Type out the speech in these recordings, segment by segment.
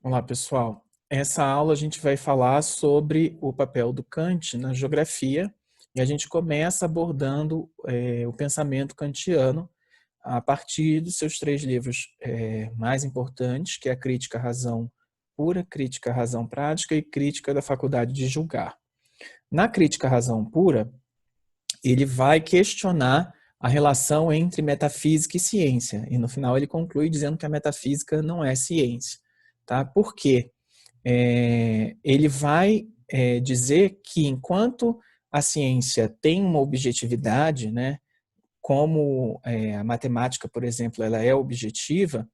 Olá, pessoal. Essa aula a gente vai falar sobre o papel do Kant na geografia e a gente começa abordando o pensamento kantiano a partir dos seus três livros mais importantes, que é a Crítica à Razão Pura, Crítica à Razão Prática e Crítica da Faculdade de Julgar. Na Crítica à Razão Pura, ele vai questionar a relação entre metafísica e ciência, e no final ele conclui dizendo que a metafísica não é ciência. Tá? Por quê? Ele vai dizer que enquanto a ciência tem uma objetividade, né, como a matemática, por exemplo, ela é objetiva,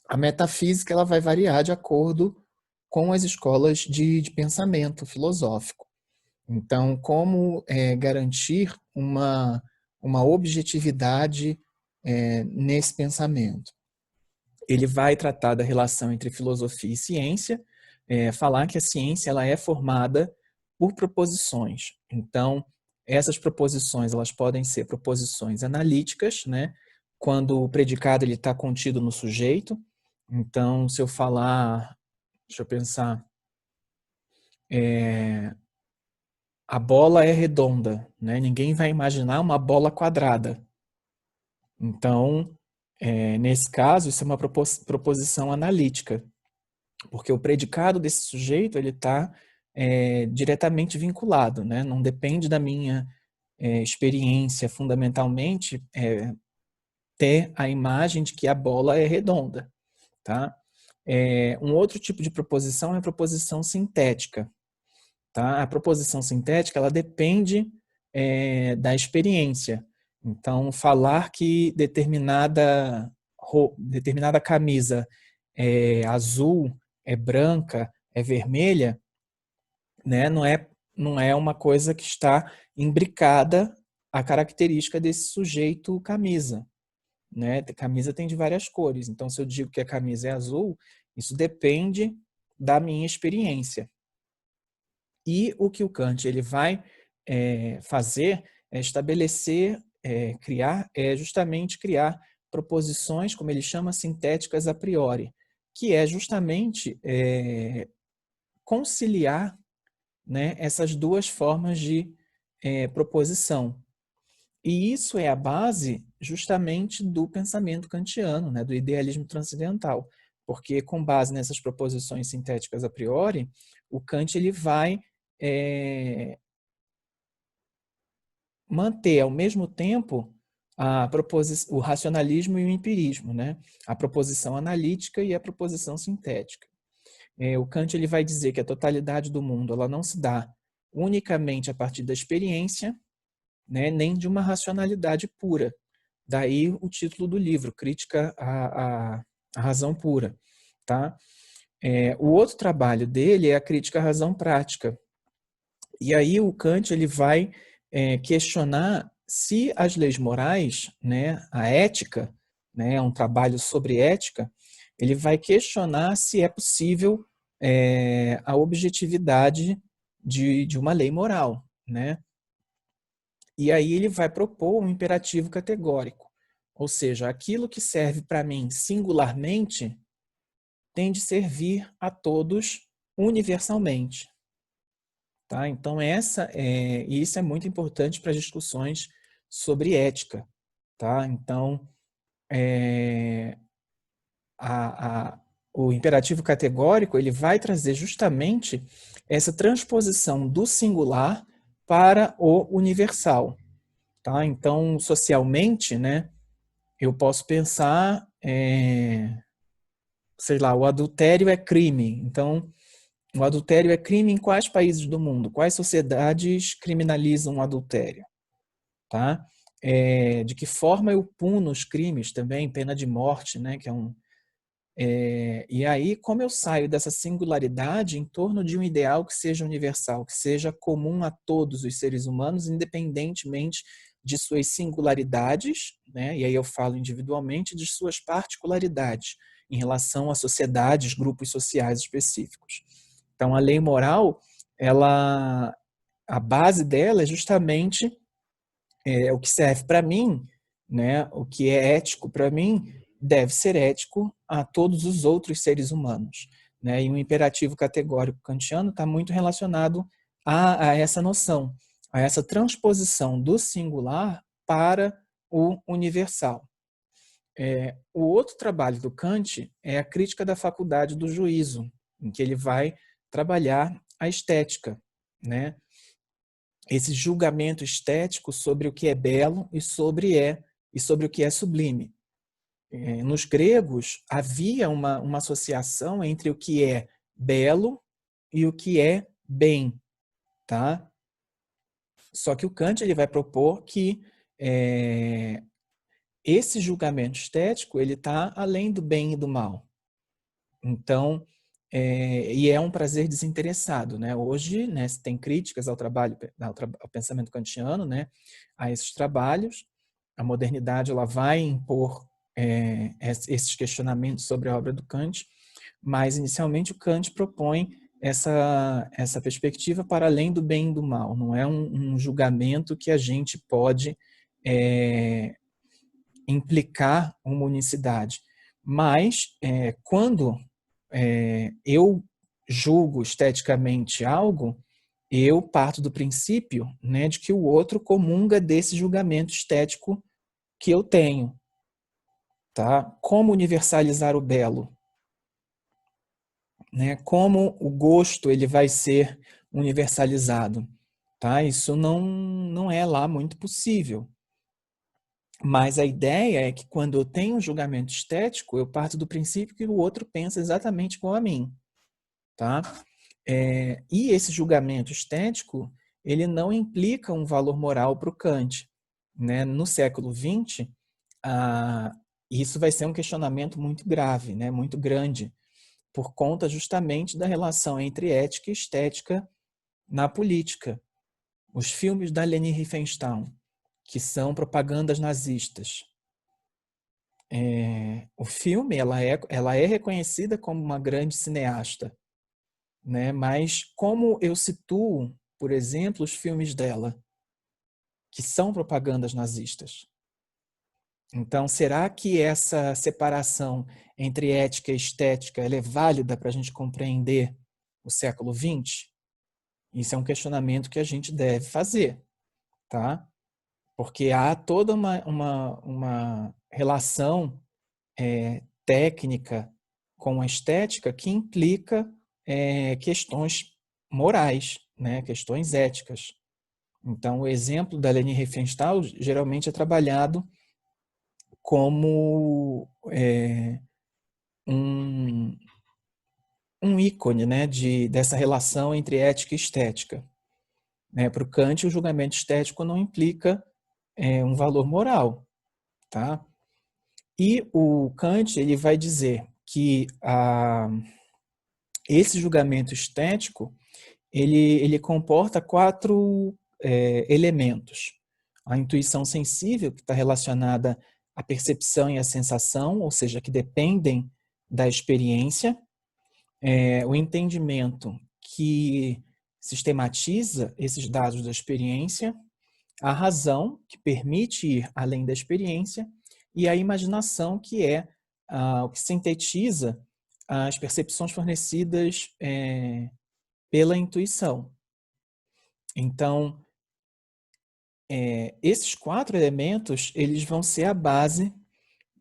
a metafísica ela vai variar de acordo com as escolas de pensamento filosófico. Então, como garantir uma objetividade nesse pensamento? Ele vai tratar da relação entre filosofia e ciência, falar que a ciência ela é formada por proposições. Então, essas proposições elas podem ser proposições analíticas, né? Quando o predicado ele está contido no sujeito. Então, se eu falar, deixa eu pensar, a bola é redonda, né? Ninguém vai imaginar uma bola quadrada. Então, nesse caso, isso é uma proposição analítica, porque o predicado desse sujeito ele está diretamente vinculado, né? Não depende da minha experiência, fundamentalmente, ter a imagem de que a bola é redonda. Tá? Um outro tipo de proposição é a proposição sintética. Tá? A proposição sintética ela depende da experiência. Então, falar que determinada camisa é azul, é branca, é vermelha, né? Não é uma coisa que está imbricada à característica desse sujeito camisa. Né? Camisa tem de várias cores. Então, se eu digo que a camisa é azul, isso depende da minha experiência. E o que o Kant ele vai fazer é estabelecer, justamente criar proposições, como ele chama, sintéticas a priori, que é justamente conciliar, né, essas duas formas de proposição. E isso é a base justamente do pensamento kantiano, né, do idealismo transcendental, porque com base nessas proposições sintéticas a priori, o Kant ele vai manter ao mesmo tempo o racionalismo e o empirismo, né? A proposição analítica e a proposição sintética. O Kant ele vai dizer que a totalidade do mundo ela não se dá unicamente a partir da experiência, né, nem de uma racionalidade pura. Daí o título do livro, Crítica à Razão Pura. Tá? O outro trabalho dele é a Crítica à Razão Prática. E aí o Kant ele vai questionar se as leis morais, né, a ética, né, um trabalho sobre ética, ele vai questionar se é possível a objetividade de uma lei moral, né? E aí ele vai propor um imperativo categórico, ou seja, aquilo que serve para mim singularmente tem de servir a todos universalmente. Tá? Então, isso é muito importante para as discussões sobre ética. Tá? Então, é, o imperativo categórico ele vai trazer justamente essa transposição do singular para o universal. Tá? Então, socialmente, né, eu posso pensar, sei lá, o adultério é crime. Então, o adultério é crime em quais países do mundo? Quais sociedades criminalizam o adultério? Tá? De que forma eu puno os crimes também, pena de morte, né? E aí, como eu saio dessa singularidade em torno de um ideal que seja universal, que seja comum a todos os seres humanos, independentemente de suas singularidades, né? E aí eu falo individualmente, de suas particularidades em relação a sociedades, grupos sociais específicos. Então, a lei moral, a base dela é justamente o que serve para mim, né? O que é ético para mim deve ser ético a todos os outros seres humanos. né? E o imperativo categórico kantiano está muito relacionado a essa noção, a essa transposição do singular para o universal. O outro trabalho do Kant é a crítica da faculdade do juízo, em que ele vai trabalhar a estética, né? Esse julgamento estético sobre o que é belo e sobre o que é sublime. Nos gregos, havia uma associação entre o que é belo e o que é bem, tá? Só que o Kant ele vai propor que esse julgamento estético ele está além do bem e do mal. Então, e é um prazer desinteressado, né? Hoje, né, se tem críticas ao ao pensamento kantiano, né, a esses trabalhos. A modernidade ela vai impor esses questionamentos sobre a obra do Kant, mas inicialmente o Kant propõe essa perspectiva para além do bem e do mal. Não é um julgamento que a gente pode implicar uma unicidade. Mas, quando eu julgo esteticamente algo, eu parto do princípio, né, de que o outro comunga desse julgamento estético que eu tenho. Tá? Como universalizar o belo? Né? Como o gosto ele vai ser universalizado? Tá? Isso não é lá muito possível. Mas a ideia é que quando eu tenho um julgamento estético, eu parto do princípio que o outro pensa exatamente como a mim. Tá? E esse julgamento estético, ele não implica um valor moral para o Kant. Né? No século XX, isso vai ser um questionamento muito grave, né? Muito grande, por conta justamente da relação entre ética e estética na política. Os filmes da Leni Riefenstahl, que são propagandas nazistas. O filme ela é reconhecida como uma grande cineasta, né? Mas como eu situo, por exemplo, os filmes dela, que são propagandas nazistas? Então, será que essa separação entre ética e estética ela é válida para a gente compreender o século XX? Isso é um questionamento que a gente deve fazer, tá? Porque há toda uma relação técnica com a estética que implica questões morais, né? Questões éticas. Então, o exemplo da Leni Riefenstahl geralmente é trabalhado como um ícone, né, dessa relação entre ética e estética. Né? Para o Kant, o julgamento estético não implica um valor moral. Tá? E o Kant ele vai dizer que esse julgamento estético ele comporta 4 elementos. A intuição sensível, que está relacionada à percepção e à sensação, ou seja, que dependem da experiência. O entendimento, que sistematiza esses dados da experiência. A razão, que permite ir além da experiência. E a imaginação, que é o que sintetiza as percepções fornecidas pela intuição. Então, esses 4 elementos eles vão ser a base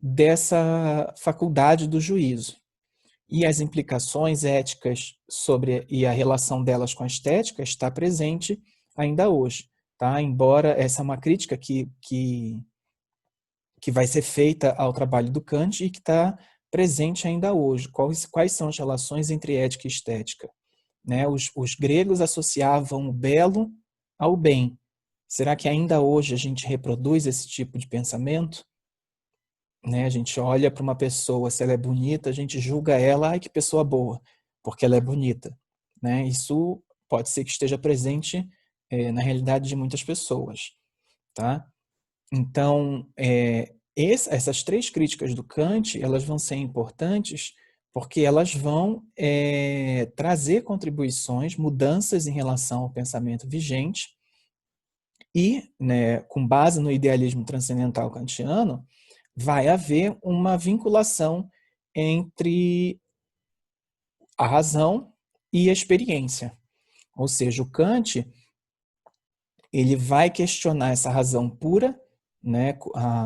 dessa faculdade do juízo. E as implicações éticas e a relação delas com a estética está presente ainda hoje. Tá? Embora essa é uma crítica que vai ser feita ao trabalho do Kant e que está presente ainda hoje. Quais são as relações entre ética e estética? Né? Os gregos associavam o belo ao bem. Será que ainda hoje a gente reproduz esse tipo de pensamento? Né? A gente olha para uma pessoa, se ela é bonita, a gente julga ela, ai que pessoa boa, porque ela é bonita. Né? Isso pode ser que esteja presente na realidade de muitas pessoas. Tá? Então, essas 3 críticas do Kant, elas vão ser importantes porque elas vão trazer contribuições, mudanças em relação ao pensamento vigente e, né, com base no idealismo transcendental kantiano, vai haver uma vinculação entre a razão e a experiência. Ou seja, o Kant ele vai questionar essa razão pura, né,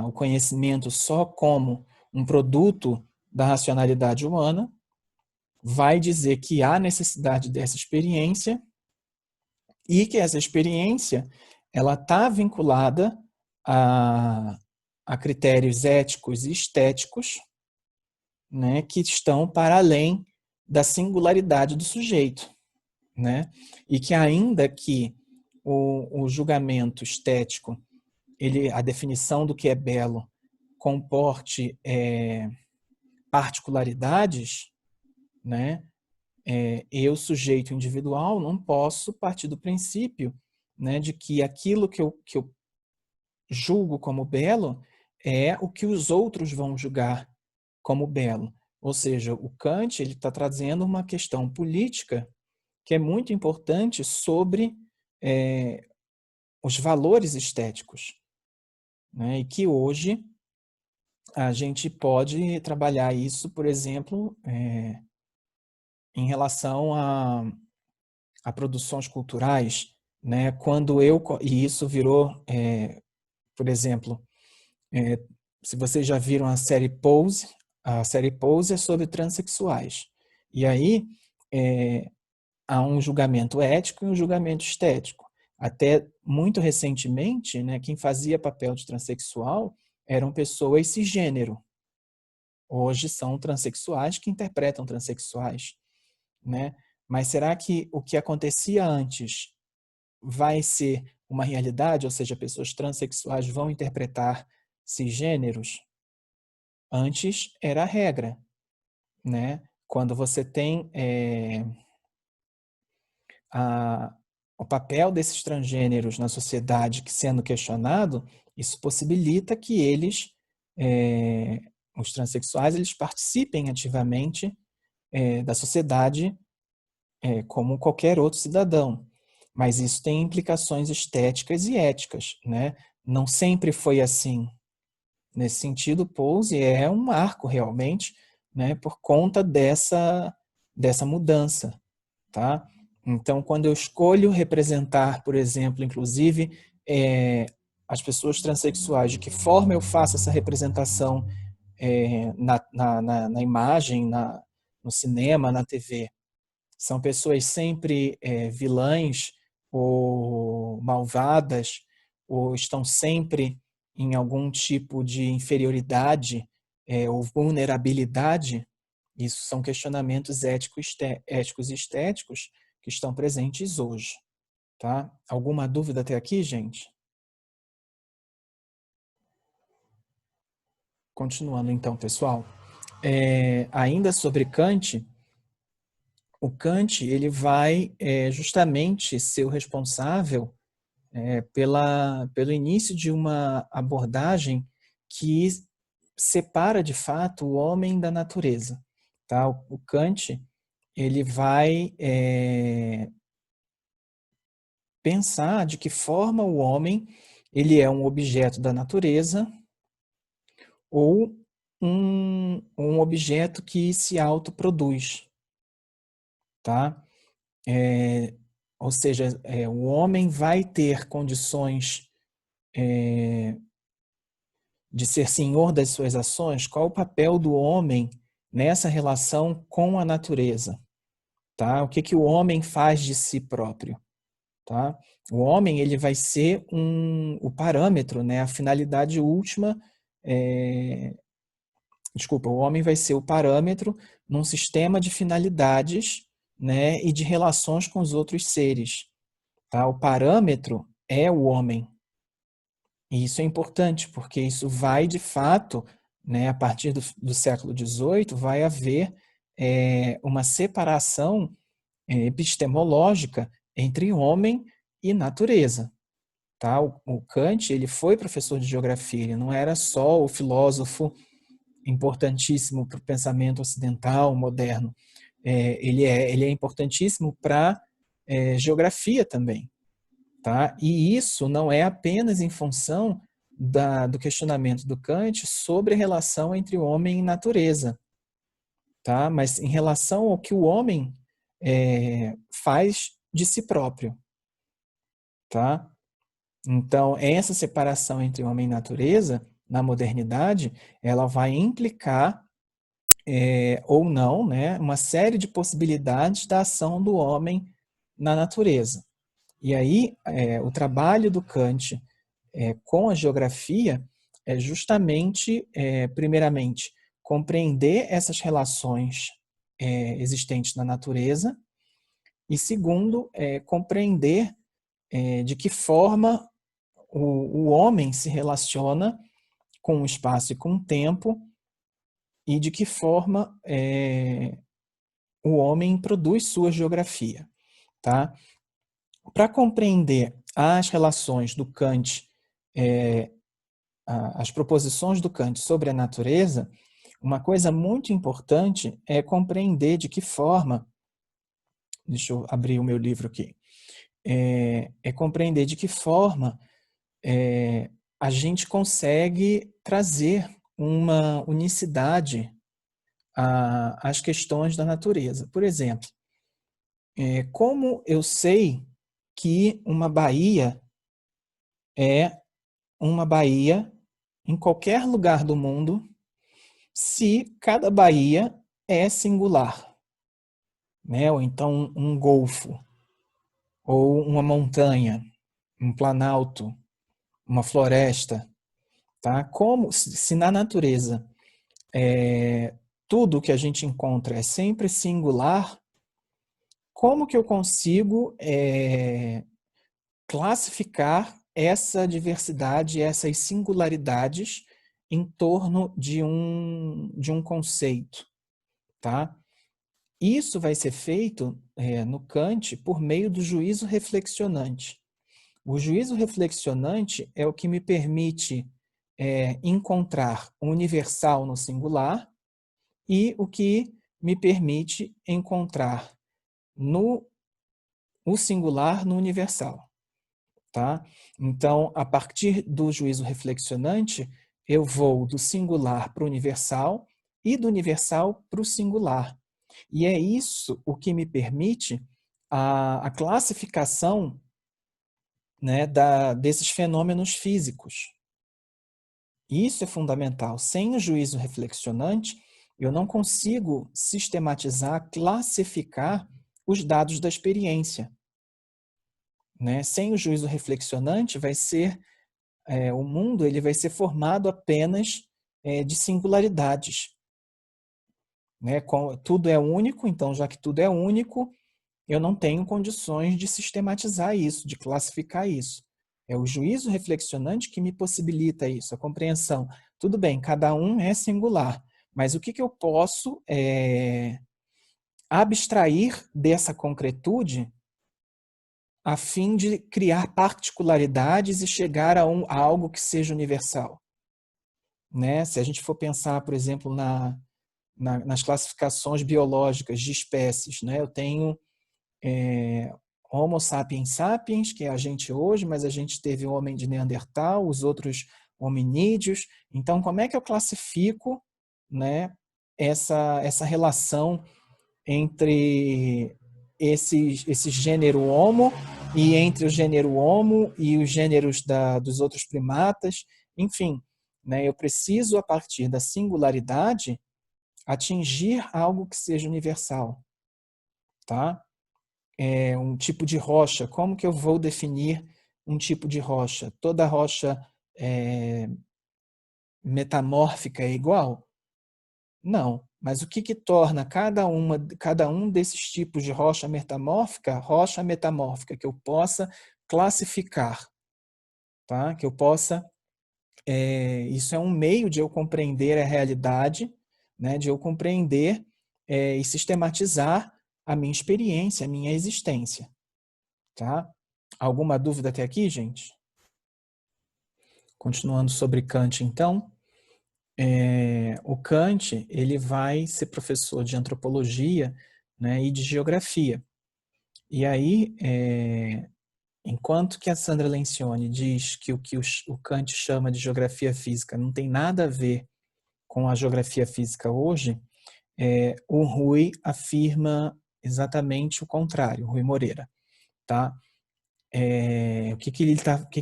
o conhecimento só como um produto da racionalidade humana, vai dizer que há necessidade dessa experiência e que essa experiência ela está vinculada a critérios éticos e estéticos, né, que estão para além da singularidade do sujeito, né, e que ainda que o julgamento estético, a definição do que é belo comporte particularidades, né, eu, sujeito individual, não posso partir do princípio, né, de que aquilo que eu julgo como belo é o que os outros vão julgar como belo. Ou seja, o Kant ele está trazendo uma questão política que é muito importante sobre os valores estéticos, né? E que hoje a gente pode trabalhar isso, por exemplo, em relação a produções culturais, né? E isso virou, por exemplo, se vocês já viram a série Pose é sobre transexuais. E aí há um julgamento ético e um julgamento estético. Até muito recentemente, né, quem fazia papel de transexual eram pessoas cisgênero. Hoje são transexuais que interpretam transexuais, né? Mas será que o que acontecia antes vai ser uma realidade? Ou seja, pessoas transexuais vão interpretar cisgêneros? Antes era a regra, né? Quando você tem o papel desses transgêneros na sociedade sendo questionado, isso possibilita que eles, os transexuais, eles participem ativamente da sociedade como qualquer outro cidadão. Mas isso tem implicações estéticas e éticas, né? Não sempre foi assim. Nesse sentido, Pose é um marco realmente, né, por conta dessa mudança, tá? Então, quando eu escolho representar, por exemplo, inclusive, as pessoas transexuais, de que forma eu faço essa representação na imagem, no cinema, na TV? São pessoas sempre vilãs ou malvadas, ou estão sempre em algum tipo de inferioridade ou vulnerabilidade? Isso são questionamentos éticos e estéticos que estão presentes hoje. Tá? Alguma dúvida até aqui, gente? Continuando então, pessoal. Ainda sobre Kant, o Kant ele vai justamente ser o responsável pelo início de uma abordagem que separa de fato o homem da natureza. Tá? O Kant ele vai pensar de que forma o homem ele é um objeto da natureza ou um objeto que se autoproduz. Tá? Ou seja, o homem vai ter condições de ser senhor das suas ações. Qual o papel do homem nessa relação com a natureza? Tá? O que o homem faz de si próprio? Tá? O homem ele vai ser o parâmetro, né? A finalidade última. O homem vai ser o parâmetro num sistema de finalidades, né? E de relações com os outros seres. Tá? O parâmetro é o homem. E isso é importante, porque isso vai, de fato, né, a partir do século XVIII, vai haver uma separação epistemológica entre homem e natureza. Tá? O Kant ele foi professor de geografia, ele não era só o filósofo importantíssimo para o pensamento ocidental moderno. Ele é importantíssimo para geografia também. Tá? E isso não é apenas em função do questionamento do Kant sobre a relação entre homem e natureza. tá? Mas em relação ao que o homem faz de si próprio, tá? Então, essa separação entre homem e natureza, na modernidade, ela vai implicar, ou não, né, uma série de possibilidades da ação do homem na natureza. E aí, o trabalho do Kant com a geografia é justamente, primeiramente, compreender essas relações existentes na natureza, e segundo, compreender de que forma o homem se relaciona com o espaço e com o tempo, e de que forma o homem produz sua geografia. Tá? Para compreender as relações do Kant, as proposições do Kant sobre a natureza, uma coisa muito importante é compreender de que forma, deixa eu abrir o meu livro aqui, compreender de que forma a gente consegue trazer uma unicidade às questões da natureza. Por exemplo, como eu sei que uma baía é uma baía em qualquer lugar do mundo se cada baía é singular, né? Ou então um golfo, ou uma montanha, um planalto, uma floresta, tá? Como se na natureza tudo que a gente encontra é sempre singular, como que eu consigo classificar essa diversidade, essas singularidades em torno de um conceito, tá? Isso vai ser feito no Kant por meio do juízo reflexionante. O juízo reflexionante é o que me permite encontrar o universal no singular e o que me permite encontrar o singular no universal. Tá? Então, a partir do juízo reflexionante, eu vou do singular para o universal e do universal para o singular. E é isso o que me permite a classificação, né, desses fenômenos físicos. Isso é fundamental. Sem o juízo reflexionante, eu não consigo sistematizar, classificar os dados da experiência. Né? Sem o juízo reflexionante, o mundo ele vai ser formado apenas de singularidades. Né? Tudo é único, então, já que tudo é único, eu não tenho condições de sistematizar isso, de classificar isso. É o juízo reflexionante que me possibilita isso, a compreensão. Tudo bem, cada um é singular, mas o que eu posso abstrair dessa concretude a fim de criar particularidades e chegar a algo que seja universal? Né? Se a gente for pensar, por exemplo, nas classificações biológicas de espécies, né? Eu tenho Homo sapiens sapiens, que é a gente hoje, mas a gente teve o homem de Neandertal, os outros hominídeos. Então, como é que eu classifico, né, essa relação entre esse gênero Homo e entre o gênero Homo e os gêneros dos outros primatas? Enfim, né, eu preciso, a partir da singularidade, atingir algo que seja universal. Tá? Um tipo de rocha, como que eu vou definir um tipo de rocha? Toda rocha metamórfica é igual? Não. Mas o que torna cada um desses tipos de rocha metamórfica, que eu possa classificar, tá? Que eu possa, isso é um meio de eu compreender a realidade, né? De eu compreender e sistematizar a minha experiência, a minha existência, tá? Alguma dúvida até aqui, gente? Continuando sobre Kant, então, o Kant ele vai ser professor de antropologia, né, e de geografia. E aí, enquanto que a Sandra Lencioni diz que o Kant chama de geografia física não tem nada a ver com a geografia física hoje, O Rui afirma exatamente o contrário, o Rui Moreira, tá? O que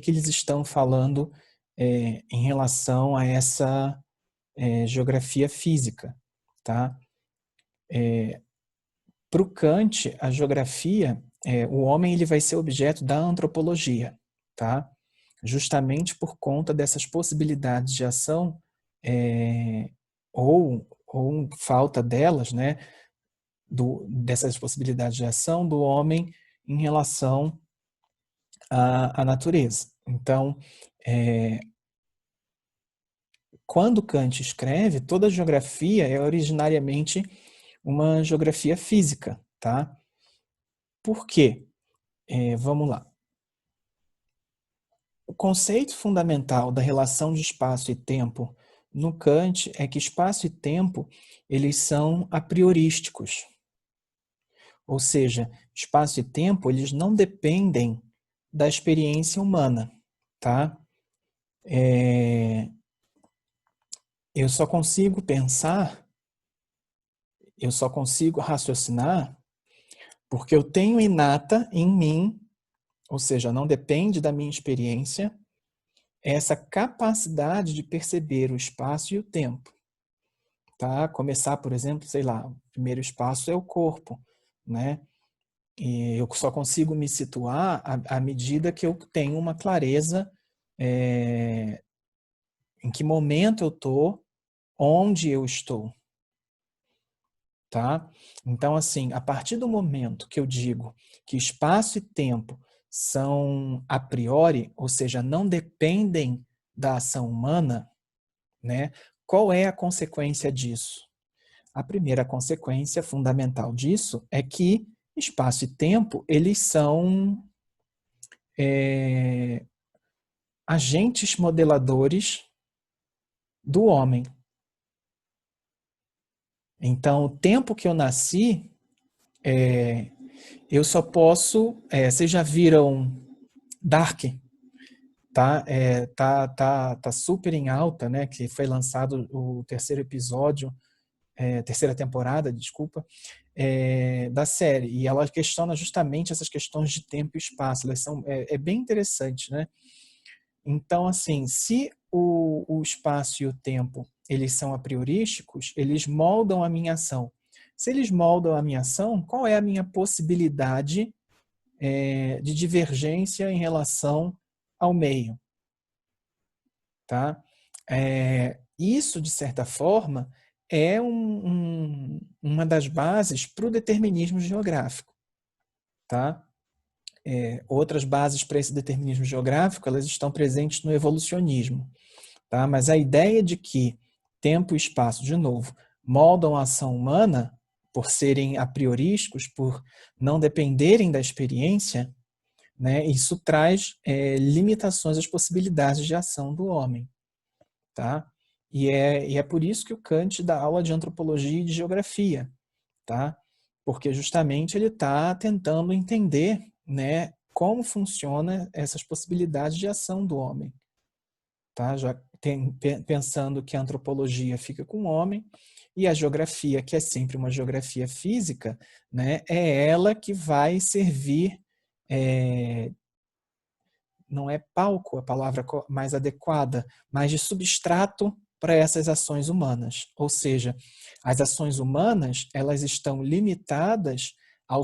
eles estão falando em relação a essa geografia física, tá? Para o Kant, a geografia, o homem ele vai ser objeto da antropologia, tá? Justamente por conta dessas possibilidades de ação ou falta delas, né? Dessas possibilidades de ação do homem em relação à natureza. Então, quando Kant escreve, toda a geografia é originariamente uma geografia física, tá? Por quê? Vamos lá. O conceito fundamental da relação de espaço e tempo no Kant é que espaço e tempo eles são a priorísticos. Ou seja, espaço e tempo eles não dependem da experiência humana, tá? Eu só consigo pensar, eu só consigo raciocinar porque eu tenho inata em mim, ou seja, não depende da minha experiência, essa capacidade de perceber o espaço e o tempo. Tá? Começar, por exemplo, sei lá, o primeiro espaço é o corpo, né? E eu só consigo me situar à medida que eu tenho uma clareza em que momento eu estou, onde eu estou, tá? Então, assim, a partir do momento que eu digo que espaço e tempo são a priori, ou seja, não dependem da ação humana, né? Qual é a consequência disso? A primeira consequência fundamental disso é que espaço e tempo, eles são agentes modeladores do homem. Então, o tempo que eu nasci, eu só posso... vocês já viram Dark? Tá super em alta, né? Que foi lançado o terceiro episódio, terceira temporada, desculpa, da série. E ela questiona justamente essas questões de tempo e espaço. Elas são, bem interessante, né? Então, assim, se o espaço e o tempo eles são apriorísticos, eles moldam a minha ação. Se eles moldam a minha ação, qual é a minha possibilidade de divergência em relação ao meio? Tá? Isso, de certa forma, é uma das bases para o determinismo geográfico. Tá? Outras bases para esse determinismo geográfico elas estão presentes no evolucionismo. Tá? Mas a ideia de que tempo e espaço, de novo, moldam a ação humana por serem a priorísticos, por não dependerem da experiência, né, isso traz limitações às possibilidades de ação do homem. Tá? E é por isso que o Kant dá aula de antropologia e de geografia, tá? Porque justamente ele está tentando entender, né, como funciona essas possibilidades de ação do homem. Tá? Já pensando que a antropologia fica com o homem e a geografia, que é sempre uma geografia física, né, é ela que vai servir, não é palco a palavra mais adequada, mas de substrato para essas ações humanas. Ou seja, as ações humanas elas estão limitadas ao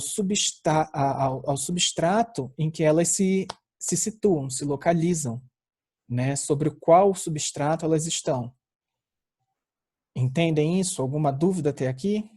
substrato em que elas se situam, se localizam, né? Sobre qual substrato elas estão. Entendem isso? Alguma dúvida até aqui?